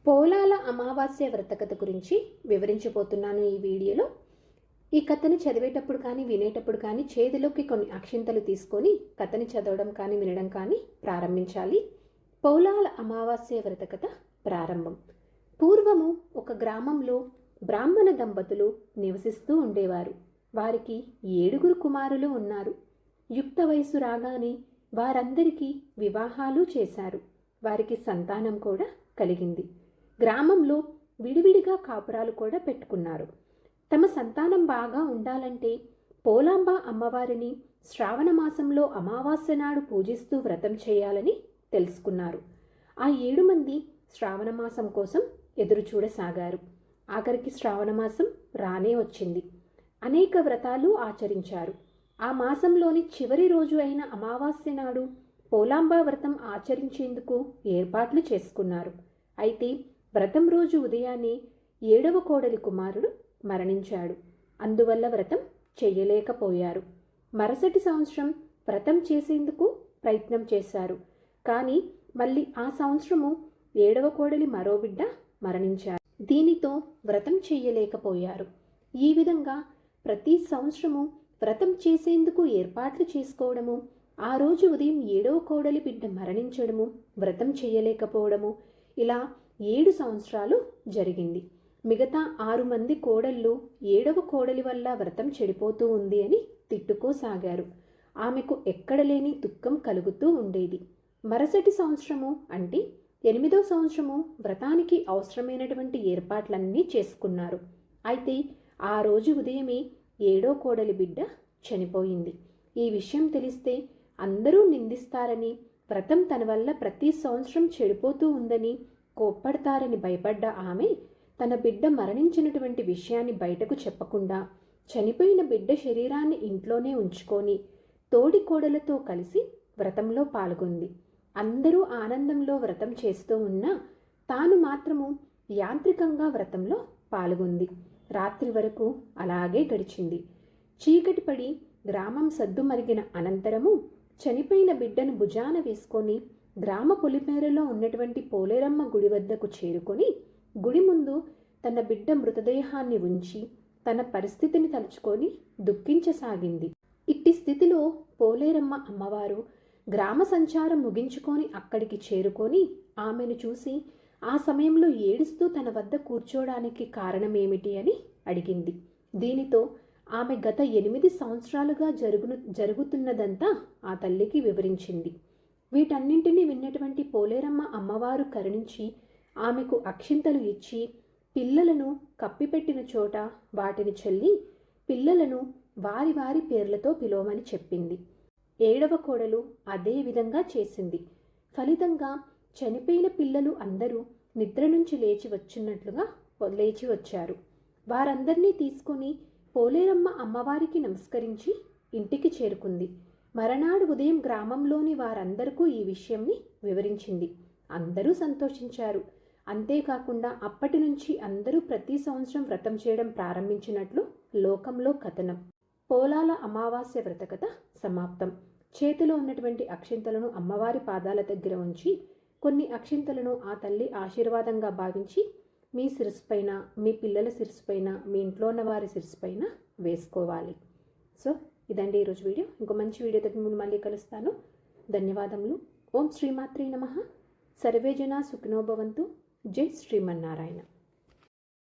పోలాల అమావాస్య వ్రత కథ గురించి వివరించబోతున్నాను ఈ వీడియోలో. ఈ కథని చదివేటప్పుడు కానీ వినేటప్పుడు కానీ చేతిలోకి కొన్ని అక్షింతలు తీసుకొని కథని చదవడం కానీ వినడం కానీ ప్రారంభించాలి. పోలాల అమావాస్య వ్రత కథ ప్రారంభం. పూర్వము ఒక గ్రామంలో బ్రాహ్మణ దంపతులు నివసిస్తూ ఉండేవారు. వారికి 7 కుమారులు ఉన్నారు. యుక్త వయసు రాగానే వారందరికీ వివాహాలు చేశారు. వారికి సంతానం కూడా కలిగింది. గ్రామంలో విడివిడిగా కాపురాలు కూడా పెట్టుకున్నారు. తమ సంతానం బాగా ఉండాలంటే పోలాంబ అమ్మవారిని శ్రావణ మాసంలో అమావాస్య నాడు పూజిస్తూ వ్రతం చేయాలని తెలుసుకున్నారు. ఆ 7 మంది శ్రావణ మాసం కోసం ఎదురు చూడసాగారు. ఆఖరికి శ్రావణ మాసం రానే వచ్చింది. అనేక వ్రతాలు ఆచరించారు. ఆ మాసంలోని చివరి రోజు అయిన అమావాస్య నాడు పోలాంబ వ్రతం ఆచరించేందుకు ఏర్పాట్లు చేసుకున్నారు. అయితే వ్రతం రోజు ఉదయాన్నే 7వ కోడలి కుమారుడు మరణించాడు. అందువల్ల వ్రతం చెయ్యలేకపోయారు. మరుసటి సంవత్సరం వ్రతం చేసేందుకు ప్రయత్నం చేశారు. కానీ మళ్ళీ ఆ సంవత్సరము 7వ కోడలి మరో బిడ్డ మరణించారు. దీనితో వ్రతం చెయ్యలేకపోయారు. ఈ విధంగా ప్రతి సంవత్సరము వ్రతం చేసేందుకు ఏర్పాట్లు చేసుకోవడము, ఆ రోజు ఉదయం 7వ కోడలి బిడ్డ మరణించడము, వ్రతం చేయలేకపోవడము, ఇలా 7 సంవత్సరాలు జరిగింది. మిగతా 6 మంది కోడళ్ళు 7వ కోడలి వల్ల వ్రతం చెడిపోతూ ఉంది అని తిట్టుకోసాగారు. ఆమెకు ఎక్కడలేని దుఃఖం కలుగుతూ ఉండేది. మరుసటి సంవత్సరము అంటే 8వ సంవత్సరము వ్రతానికి అవసరమైనటువంటి ఏర్పాట్లన్నీ చేసుకున్నారు. అయితే ఆ రోజు ఉదయమే 7వ కోడలి బిడ్డ చనిపోయింది. ఈ విషయం తెలిస్తే అందరూ నిందిస్తారని, వ్రతం తన వల్ల ప్రతి సంవత్సరం చెడిపోతూ ఉందని కోప్పడతారని భయపడ్డ ఆమె తన బిడ్డ మరణించినటువంటి విషయాన్ని బయటకు చెప్పకుండా చనిపోయిన బిడ్డ శరీరాన్ని ఇంట్లోనే ఉంచుకొని తోడి కోడలతో కలిసి వ్రతంలో పాల్గొంది. అందరూ ఆనందంలో వ్రతం చేస్తూ ఉన్నా తాను మాత్రము యాంత్రికంగా వ్రతంలో పాల్గొంది. రాత్రి వరకు అలాగే గడిచింది. చీకటి పడి గ్రామం సద్దుమరిగిన అనంతరము చనిపోయిన బిడ్డను భుజాన వేసుకొని గ్రామ పొలిమేరలో ఉన్నటువంటి పోలేరమ్మ గుడి వద్దకు చేరుకొని గుడి ముందు తన బిడ్డ మృతదేహాన్ని ఉంచి తన పరిస్థితిని తలుచుకొని దుఃఖించసాగింది. ఇట్టి స్థితిలో పోలేరమ్మ అమ్మవారు గ్రామ సంచారం ముగించుకొని అక్కడికి చేరుకొని ఆమెను చూసి ఆ సమయంలో ఏడుస్తూ తన వద్ద కూర్చోడానికి కారణమేమిటి అని అడిగింది. దీనితో ఆమె గత 8 సంవత్సరాలుగా జరుగుతున్నదంతా ఆ తల్లికి వివరించింది. వీటన్నింటినీ విన్నటువంటి పోలేరమ్మ అమ్మవారు కరుణించి ఆమెకు అక్షింతలు ఇచ్చి పిల్లలను కప్పిపెట్టిన చోట వాటిని చల్లి పిల్లలను వారి వారి పేర్లతో పిలవమని చెప్పింది. 7వ కోడలు అదే విధంగా చేసింది. ఫలితంగా చనిపోయిన పిల్లలు అందరూ నిద్ర నుంచి లేచి వచ్చారు. వారందరినీ తీసుకొని పోలేరమ్మ అమ్మవారికి నమస్కరించి ఇంటికి చేరుకుంది. మరనాడు ఉదయం గ్రామంలోని వారందరికీ ఈ విషయంని వివరించింది. అందరూ సంతోషించారు. అంతేకాకుండా అప్పటి నుంచి అందరూ ప్రతి సంవత్సరం వ్రతం చేయడం ప్రారంభించినట్లు లోకంలో కథనం. పోలాల అమావాస్య వ్రత కథ సమాప్తం. చేతిలో ఉన్నటువంటి అక్షింతలను అమ్మవారి పాదాల దగ్గర ఉంచి కొన్ని అక్షింతలను ఆ తల్లి ఆశీర్వాదంగా భావించి మీ శిరస్సు పైన, మీ పిల్లల శిరస్సు పైన, మీ ఇంట్లో ఉన్న వారి శిరస్సు పైన వేసుకోవాలి. సో ఇదండి ఈరోజు వీడియో. ఇంకో మంచి వీడియోతో మిమ్మల్ని మళ్ళీ కలుస్తాను. ధన్యవాదములు. ఓం శ్రీమాత్రే నమః. సర్వే జనా సుఖినో భవంతు. జై శ్రీమన్నారాయణ.